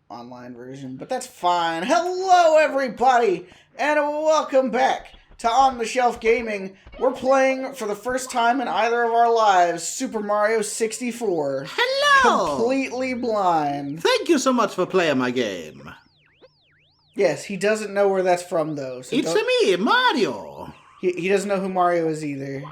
online version, but that's fine. Hello, everybody, and welcome back to On the Shelf Gaming. We're playing for the first time in either of our lives Super Mario 64. Hello! Completely blind. Thank you so much for playing my game. Yes, he doesn't know where that's from, though. So It's me, Mario. He doesn't know who Mario is either.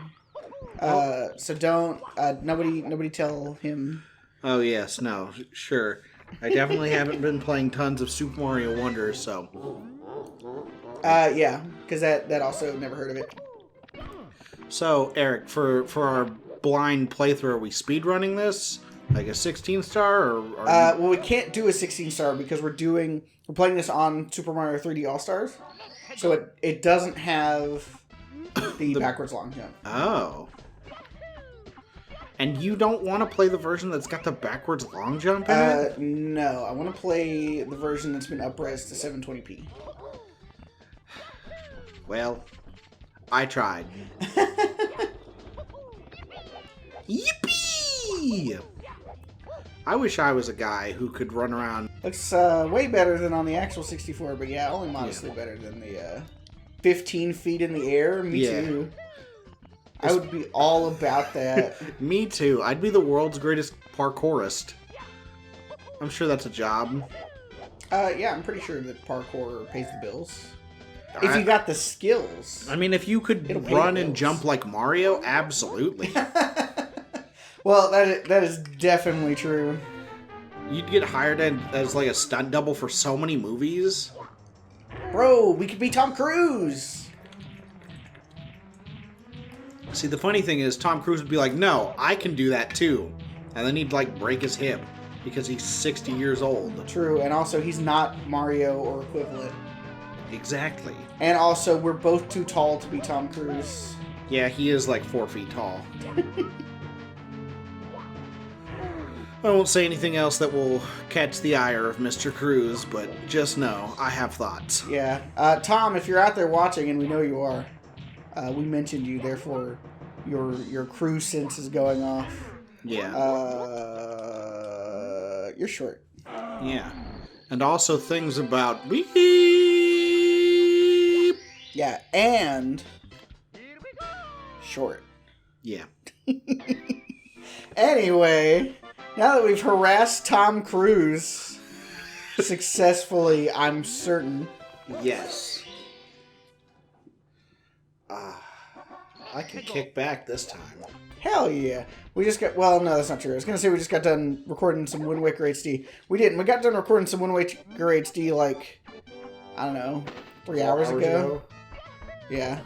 So don't nobody tell him. Oh yes, no, sure. I definitely haven't been playing tons of Super Mario Wonder, so. Yeah, because that also never heard of it. So Eric, for our blind playthrough, are we speedrunning this? Like a 16 star, or? Well, we can't do a 16 star because we're playing this on Super Mario 3D All Stars, so it doesn't have the backwards long jump. Oh. And you don't want to play the version that's got the backwards long jump in it? No. I want to play the version that's been up-res to 720p. Well, I tried. Yippee! I wish I was a guy who could run around. Looks way better than on the actual 64, but yeah, only modestly better than the 15 feet in the air. Me too. I would be all about that. Me too. I'd be the world's greatest parkourist. I'm sure that's a job. Yeah, I'm pretty sure that parkour pays the bills. If you got the skills. I mean, if you could run and jump like Mario, absolutely. Well, that is definitely true. You'd get hired as like a stunt double for so many movies. Bro, we could be Tom Cruise. See, the funny thing is, Tom Cruise would be like, no, I can do that too. And then he'd like break his hip because he's 60 years old. True, and also he's not Mario or equivalent. Exactly. And also, we're both too tall to be Tom Cruise. Yeah, he is like 4 feet tall. I won't say anything else that will catch the ire of Mr. Cruise, but just know, I have thoughts. Yeah. Tom, if you're out there watching, and we know you are, we mentioned you, therefore your cruise sense is going off. Yeah. You're short. Yeah. And also things about beep. Yeah, and short. Yeah. Anyway, now that we've harassed Tom Cruise successfully, I'm certain. Yes. I can kick back this time. Hell yeah. We just got, well, no, that's not true. I was going to say we just got done recording some Wind Waker HD. We didn't. We got done recording some Wind Waker HD like, I don't know, 3 hours ago. Yeah.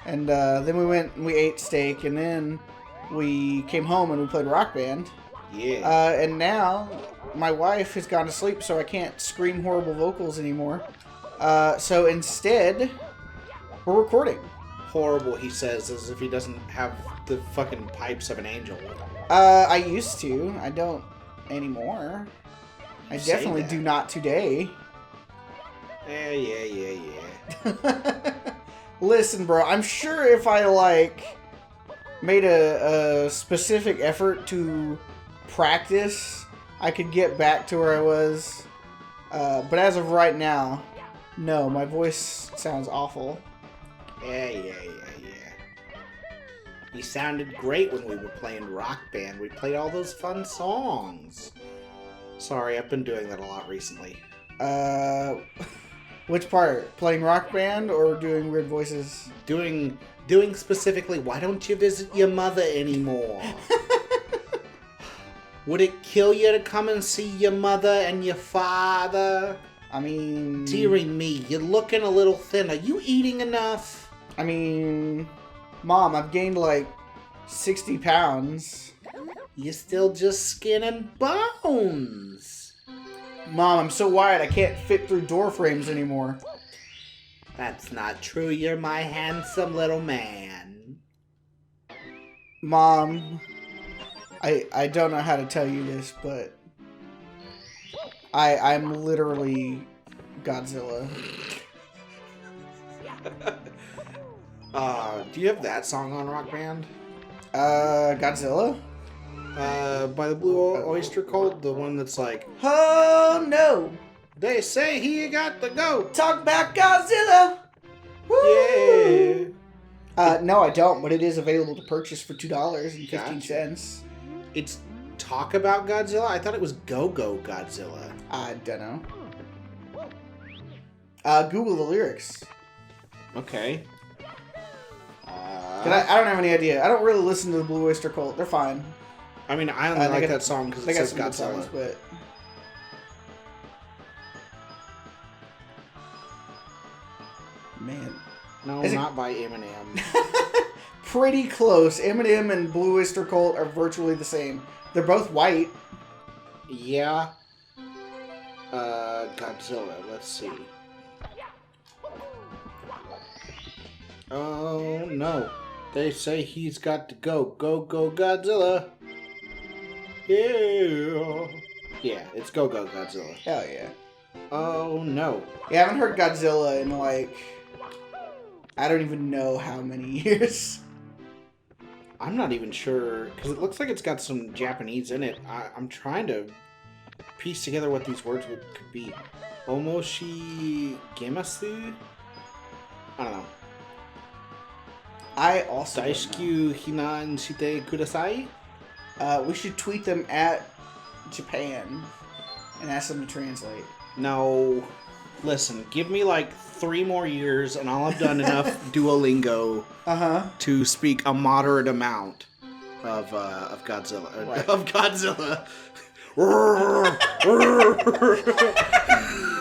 And then we went and we ate steak, and then we came home and we played Rock Band. Yeah. And now my wife has gone to sleep, so I can't scream horrible vocals anymore. So instead, we're recording. Horrible, he says, as if he doesn't have the fucking pipes of an angel. I used to. I don't anymore. I definitely do not today. Yeah. Listen, bro, I'm sure if I, like, made a specific effort to practice, I could get back to where I was. But as of right now, no, my voice sounds awful. Yeah. You sounded great when we were playing Rock Band. We played all those fun songs. Sorry, I've been doing that a lot recently. Which part? Playing Rock Band or doing weird voices? Doing specifically, why don't you visit your mother anymore? Would it kill you to come and see your mother and your father? I mean... Dearie me, you're looking a little thin. Are you eating enough? I mean... Mom, I've gained like 60 pounds. You're still just skin and bones. Mom, I'm so wide I can't fit through door frames anymore. That's not true. You're my handsome little man. Mom, I don't know how to tell you this, but I'm literally Godzilla. Do you have that song on Rock Band? Godzilla? By the Blue Oyster Cult, the one that's like, oh no! They say he got the goat. Talk about Godzilla. Woo! Yeah. No, I don't, but it is available to purchase for $2.15. Gotcha. It's Talk About Godzilla? I thought it was Go Godzilla. I don't know. Google the lyrics. Okay. I don't have any idea. I don't really listen to the Blue Oyster Cult. They're fine. I mean, I only like that song because it says Godzilla. Songs, but... Man. No, not by Eminem. Pretty close. Eminem and Blue Oyster Cult are virtually the same. They're both white. Yeah. Godzilla. Let's see. Oh, no. They say he's got to go. Go Godzilla. Yeah. Yeah, it's Go Godzilla. Hell yeah. Oh, no. Yeah, I haven't heard Godzilla in, like... I don't even know how many years. I'm not even sure, because it looks like it's got some Japanese in it. I'm trying to piece together what these words could be. Omoshi Gemasu? I don't know. I also Daishikyu Hinan Shite Kudasai? We should tweet them at Japan and ask them to translate. No. Listen, give me like 3 more years and I'll have done enough Duolingo to speak a moderate amount of Godzilla. Right. Of Godzilla.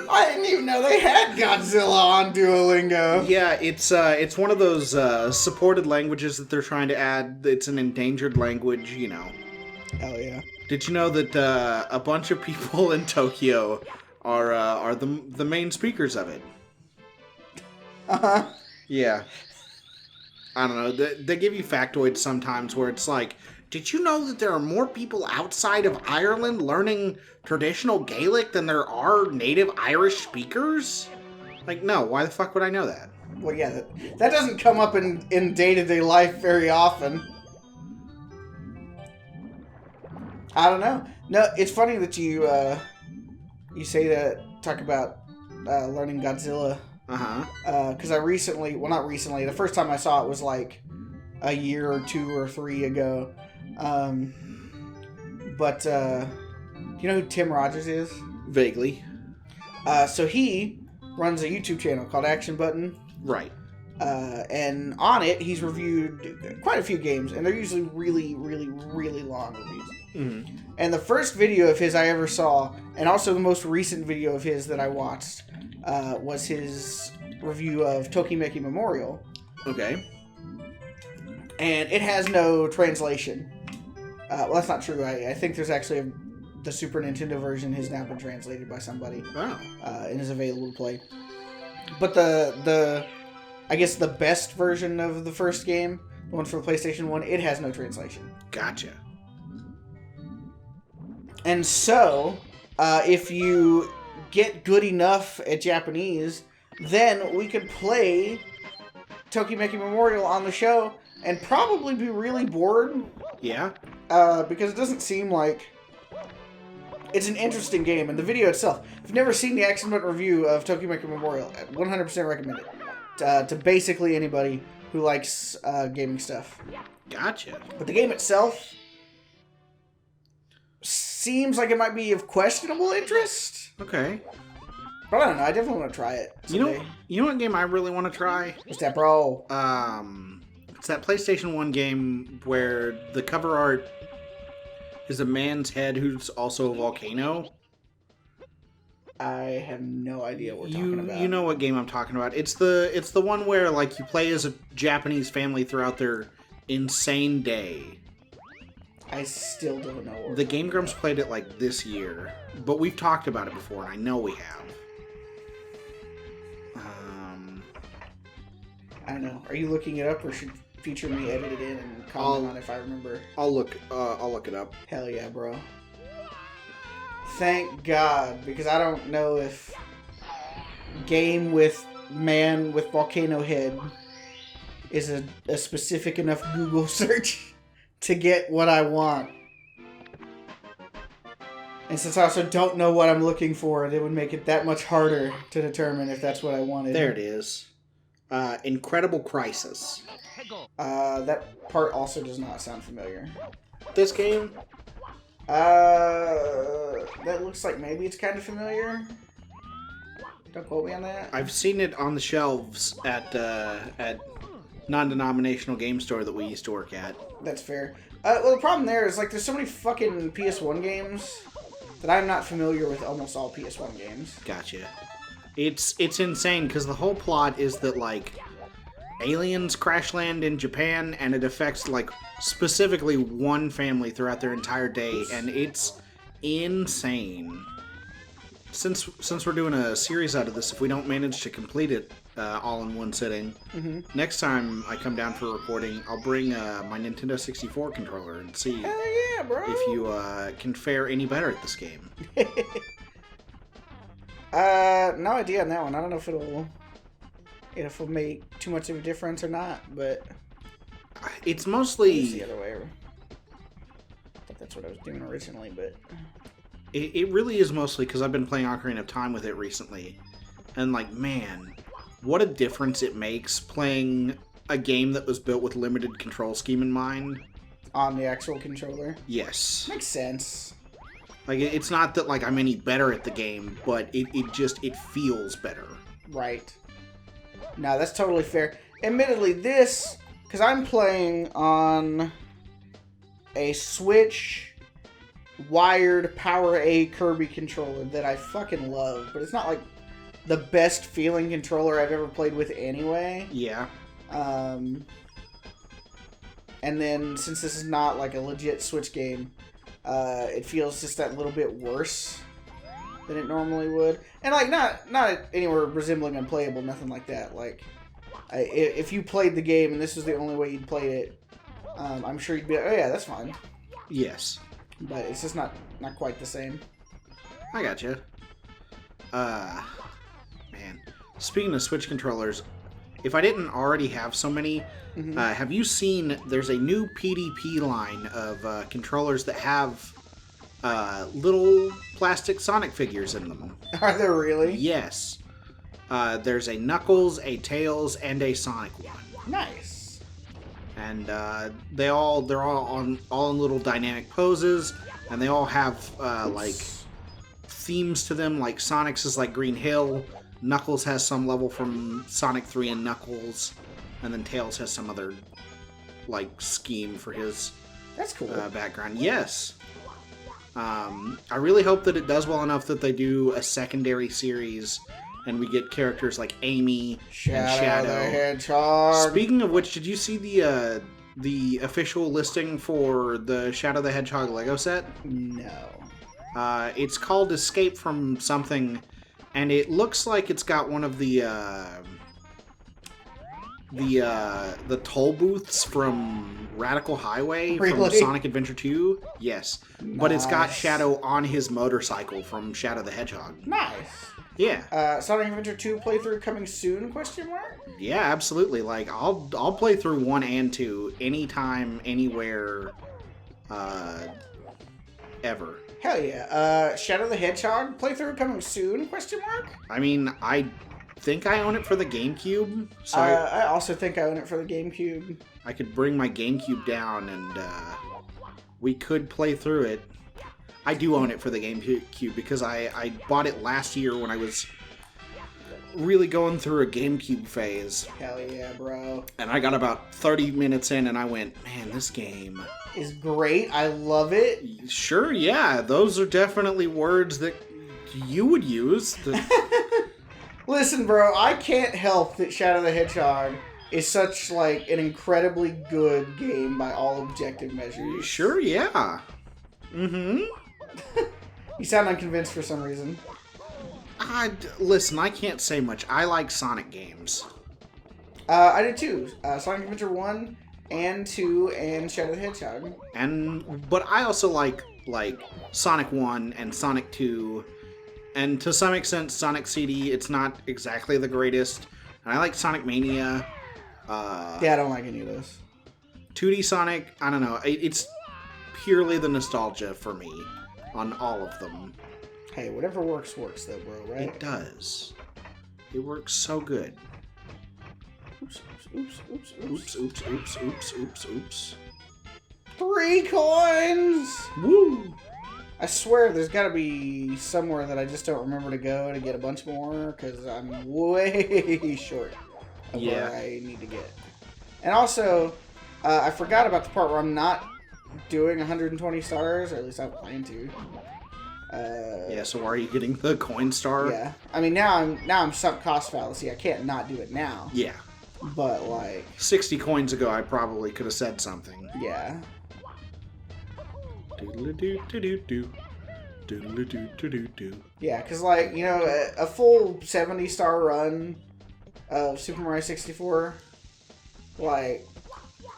I didn't even know they had Godzilla on Duolingo. Yeah, it's one of those supported languages that they're trying to add. It's an endangered language, you know. Hell yeah. Did you know that a bunch of people in Tokyo are the main speakers of it? Yeah. I don't know. They give you factoids sometimes where it's like, did you know that there are more people outside of Ireland learning traditional Gaelic than there are native Irish speakers? Like, no. Why the fuck would I know that? Well, yeah, that doesn't come up in day-to-day life very often. I don't know. No, it's funny that you say that, talk about learning Godzilla. Because I recently, well, not recently, the first time I saw it was like a year or 2 or 3 ago. But do you know who Tim Rogers is? Vaguely. So he runs a YouTube channel called Action Button. Right. And on it, he's reviewed quite a few games, and they're usually really, really, really long reviews. Mm-hmm. And the first video of his I ever saw, and also the most recent video of his that I watched, was his review of Tokimeki Memorial. Okay. And it has no translation. Well, that's not true. I think there's actually the Super Nintendo version has now been translated by somebody. Wow. And is available to play. But the I guess the best version of the first game, the one for the PlayStation 1, it has no translation. Gotcha. And so, if you get good enough at Japanese, then we could play Tokimeki Memorial on the show and probably be really bored. Yeah. Because it doesn't seem like... It's an interesting game, and the video itself... If you've never seen the Action Button review of Tokimeki Memorial, I 100% recommend it. To basically anybody who likes gaming stuff. Gotcha. But the game itself seems like it might be of questionable interest. Okay. But I don't know. I definitely want to try it someday. You know what game I really want to try? What's that, bro? It's that PlayStation 1 game where the cover art is a man's head who's also a volcano. I have no idea what we're talking about. You know what game I'm talking about. It's the one where like you play as a Japanese family throughout their insane day. I still don't know. The Game Grumps played it like this year, but we've talked about it before, and I know we have. I don't know. Are you looking it up, or should feature me edit it in and comment on if I remember? I'll look it up. Hell yeah, bro. Thank God, because I don't know if game with man with volcano head is a specific enough Google search to get what I want. And since I also don't know what I'm looking for, it would make it that much harder to determine if that's what I wanted. There it is. Incredible Crisis. That part also does not sound familiar. This game? That looks like maybe it's kind of familiar. Don't quote me on that. I've seen it on the shelves at non-denominational game store that we used to work at. That's fair. Well, the problem there is, like, there's so many fucking PS1 games that I'm not familiar with almost all PS1 games. Gotcha. It's insane, because the whole plot is that, like, aliens crash land in Japan, and it affects, like, specifically one family throughout their entire day, and it's insane. Since we're doing a series out of this, if we don't manage to complete it all in one sitting, next time I come down for recording, I'll bring my Nintendo 64 controller and see yeah, bro. if you can fare any better at this game. No idea on that one. I don't know if it'll make too much of a difference or not, but it's mostly it's the other way. I thought that's what I was doing originally, but it really is mostly because I've been playing Ocarina of Time with it recently, and like, man, what a difference it makes playing a game that was built with limited control scheme in mind on the actual controller. Yes, makes sense. Like, it's not that like I'm any better at the game, but it feels better. Right. No, that's totally fair. Admittedly, because I'm playing on a Switch wired Power A Kirby controller that I fucking love, but it's not like the best feeling controller I've ever played with anyway. Yeah. And then since this is not like a legit Switch game, it feels just that little bit worse than it normally would, and like not anywhere resembling unplayable, nothing like that. Like, if you played the game and this was the only way you'd played it, I'm sure you'd be like, oh yeah, that's fine. Yes. But it's just not quite the same. I gotcha. Man. Speaking of Switch controllers, if I didn't already have so many, have you seen there's a new PDP line of controllers that have little plastic Sonic figures in them? Are there really? Yes. There's a Knuckles, a Tails, and a Sonic one. Nice. And they're all in little dynamic poses, and they all have like themes to them. Like Sonic's is like Green Hill, Knuckles has some level from Sonic 3 and Knuckles, and then Tails has some other like scheme for his that's cool background. Yes. I really hope that it does well enough that they do a secondary series and we get characters like Amy and Shadow. The Hedgehog. Speaking of which, did you see the official listing for the Shadow the Hedgehog Lego set? No. It's called Escape from something, and it looks like it's got one of the toll booths from Radical Highway from Sonic Adventure 2. Yes. Nice. But it's got Shadow on his motorcycle from Shadow the Hedgehog. Nice. Yeah. Sonic Adventure 2 playthrough coming soon? ? Yeah, absolutely. Like, I'll play through 1 and 2 anytime, anywhere, ever. Hell yeah. Shadow the Hedgehog playthrough coming soon? ? I mean, I think I own it for the GameCube. So I also think I own it for the GameCube. I could bring my GameCube down and we could play through it. I do own it for the GameCube because I bought it last year when I was really going through a GameCube phase. Hell yeah, bro. And I got about 30 minutes in and I went, man, this game is great. I love it. Sure, yeah. Those are definitely words that you would use. Listen, bro, I can't help that Shadow the Hedgehog is such, like, an incredibly good game by all objective measures. Sure, yeah. Mm-hmm. You sound unconvinced for some reason. Listen, I can't say much. I like Sonic games. I did too. Sonic Adventure 1 and 2 and Shadow the Hedgehog. But I also like Sonic 1 and Sonic 2. And to some extent, Sonic CD, it's not exactly the greatest. And I like Sonic Mania. Yeah, I don't like any of those. 2D Sonic, I don't know. It's purely the nostalgia for me on all of them. Hey, whatever works though, bro, right? It does. It works so good. Oops, oops, oops, oops, oops. Oops, oops, oops, oops, oops, oops. 3 coins! Woo! I swear there's got to be somewhere that I just don't remember to go to get a bunch more, because I'm way short of where I need to get. And also, I forgot about the part where I'm not doing 120 stars, or at least I plan to. Yeah, so why are you getting the coin star? Yeah. I mean, now I'm sunk cost fallacy. I can't not do it now. Yeah. But, like... 60 coins ago, I probably could have said something. Yeah. Doodle-doo-doo-doo-doo. Doodle-doo-doo-doo-doo. Yeah, because, like, you know, a full 70-star run of Super Mario 64, like,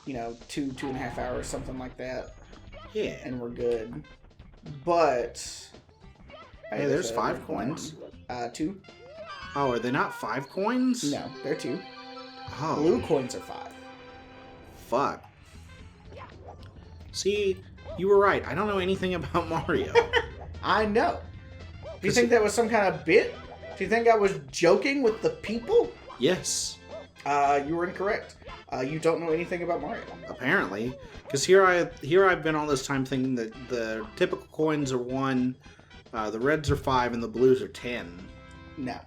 you know, 2.5 hours, something like that. Yeah. And we're good. But... Hey, there's 5 coins. 2. Oh, are they not 5 coins? No, they're 2. Oh. Blue coins are 5. Fuck. See, you were right. I don't know anything about Mario. I know. Do you think that was some kind of bit? Do you think I was joking with the people? Yes. You were incorrect. You don't know anything about Mario. Apparently. Because here I've been all this time thinking that the typical coins are 1, the reds are 5, and the blues are 10. No.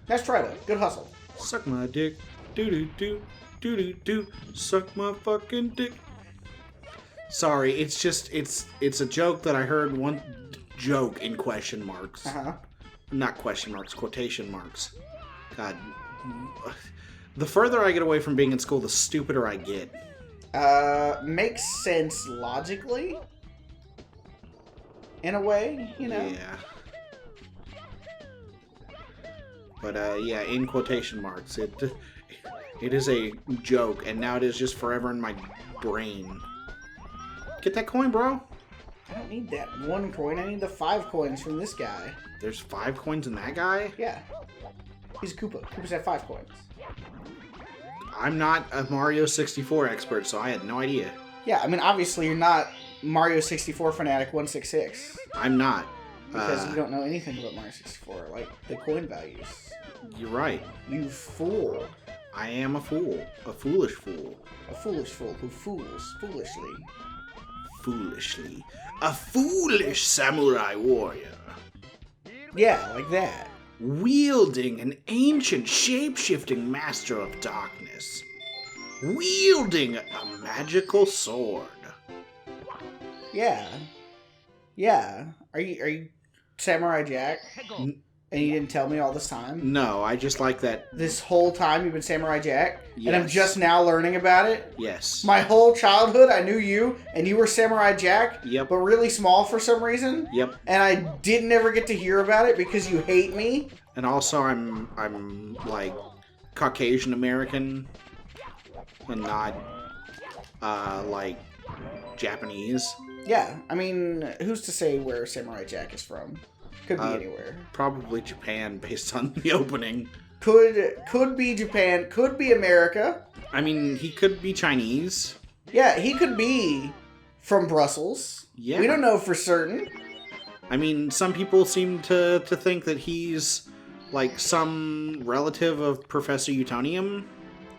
Nice try, though. Good hustle. Suck my dick. Do-do-do. Do-do-do. Suck my fucking dick. Sorry, it's a joke that I heard one joke in question marks. Uh-huh. Not question marks, quotation marks. God. The further I get away from being in school, the stupider I get. Makes sense logically. In a way, you know? Yeah. But, yeah, in quotation marks. It is a joke, and now it is just forever in my brain. Get that coin, bro. I don't need that 1 coin. I need the 5 coins from this guy. There's 5 coins in that guy? Yeah. He's a Koopa. Koopas have 5 coins. I'm not a Mario 64 expert, so I had no idea. Yeah, I mean, obviously you're not Mario 64 Fanatic 166. I'm not. Because you don't know anything about Mario 64, like the coin values. You're right. You fool. I am a fool. A foolish fool. A foolish fool who fools foolishly. Foolishly. A foolish samurai warrior. Yeah, like that. Wielding an ancient shape-shifting master of darkness. Wielding a magical sword. Yeah. Yeah. Are you Samurai Jack? And you didn't tell me all this time? No, I just like that. This whole time you've been Samurai Jack? Yes. And I'm just now learning about it? Yes. My whole childhood I knew you, and you were Samurai Jack? Yep. But really small for some reason? Yep. And I didn't ever get to hear about it because you hate me? And also I'm like Caucasian American and not like Japanese. Yeah, I mean, who's to say where Samurai Jack is from? Could be anywhere. Probably Japan, based on the opening. Could be Japan. Could be America. I mean, he could be Chinese. Yeah, he could be from Brussels. Yeah. We don't know for certain. I mean, some people seem to think that he's like some relative of Professor Utonium.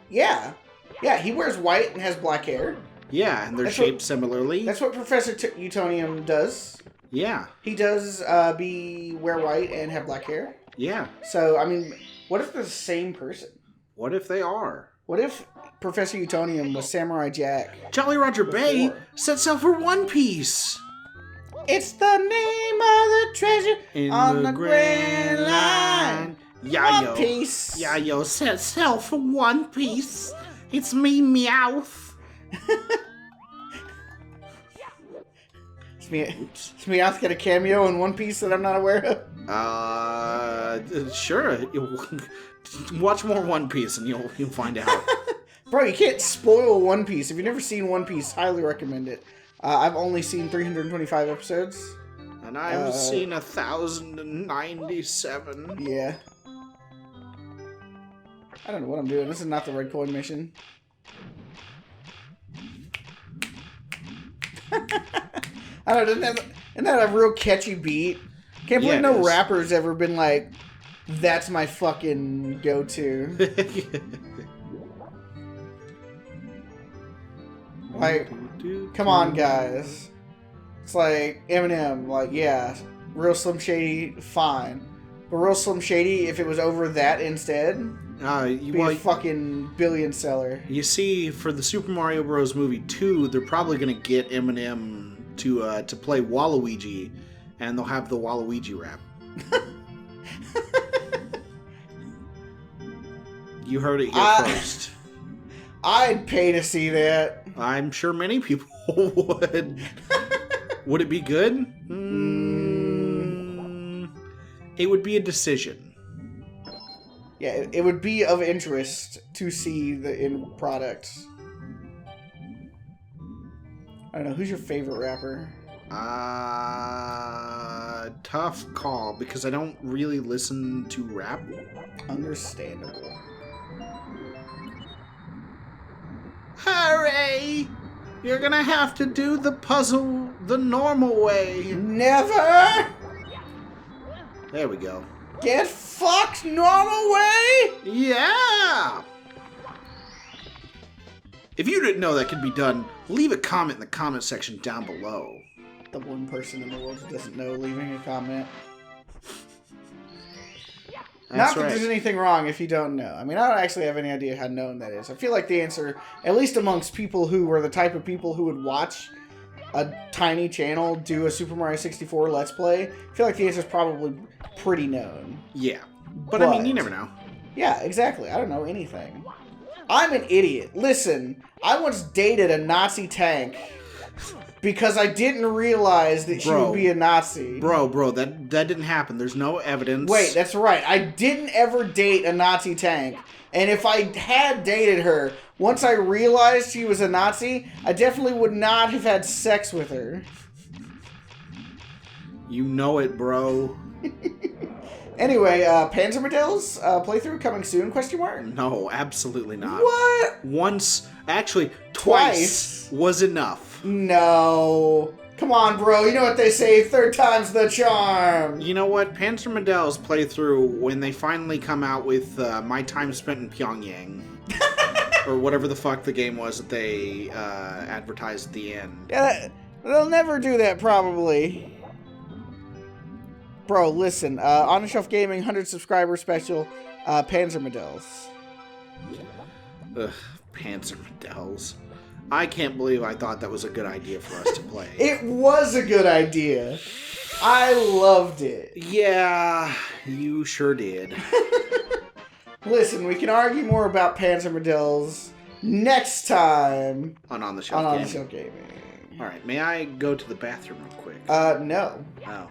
Yeah. Yeah, he wears white and has black hair. Yeah, and they're shaped similarly. That's what Professor Utonium does. Yeah. He does wear white and have black hair. Yeah. So, I mean, what if they're the same person? What if they are? What if Professor Utonium was Samurai Jack? Jolly Roger Bay set sail for One Piece. It's the name of the treasure on the Grand Line. Yeah, One Piece. Yeah, yo, set sail for One Piece. It's me, Meowth. Meowth get a cameo in One Piece that I'm not aware of? Sure. Watch more One Piece and you'll find out. Bro, you can't spoil One Piece. If you've never seen One Piece, highly recommend it. I've only seen 325 episodes. And I've seen 1,097. Yeah. I don't know what I'm doing. This is not the red coin mission. I don't know, isn't that a real catchy beat? Can't believe no rapper's ever been like, that's my fucking go-to. Like, come on, guys. It's like, Eminem, like, yeah, Real Slim Shady, fine. But Real Slim Shady, if it was over that instead, be a fucking billion seller. You see, for the Super Mario Bros. Movie 2, they're probably going to get Eminem to play Waluigi, and they'll have the Waluigi rap. You heard it here first. I'd pay to see that. I'm sure many people would. Would it be good? It would be a decision. Yeah, it would be of interest to see the end product. I don't know, who's your favorite rapper? Tough call, because I don't really listen to rap. Understandable. Hurry! You're gonna have to do the puzzle the normal way. Never! There we go. Get fucked normal way? Yeah! If you didn't know that could be done, leave a comment in the comment section down below. The one person in the world who doesn't know leaving a comment. Not that there's anything wrong if you don't know. I mean, I don't actually have any idea how known that is. I feel like the answer, at least amongst people who were the type of people who would watch a tiny channel do a Super Mario 64 Let's Play, I feel like the answer is probably pretty known. Yeah. But I mean, you never know. Yeah, exactly. I don't know anything. I'm an idiot. Listen, I once dated a Nazi tank because I didn't realize that she would be a Nazi. Bro, that didn't happen. There's no evidence. Wait, that's right. I didn't ever date a Nazi tank. And if I had dated her, once I realized she was a Nazi, I definitely would not have had sex with her. You know it, bro. Anyway, Panzer Medell's playthrough coming soon, question mark? No, absolutely not. What? Once, actually, twice was enough. No. Come on, bro. You know what they say, third time's the charm. You know what? Panzer Medell's playthrough, when they finally come out with My Time Spent in Pyongyang, or whatever the fuck the game was that they advertised at the end. Yeah, they'll never do that, probably. Bro, listen. On the Shelf Gaming, 100 subscriber special, Panzer Medell's. Ugh, Panzer Medell's. I can't believe I thought that was a good idea for us to play. It was a good idea. I loved it. Yeah, you sure did. Listen, we can argue more about Panzer Medell's next time on the Shelf Gaming. All right, may I go to the bathroom real quick? No. Oh.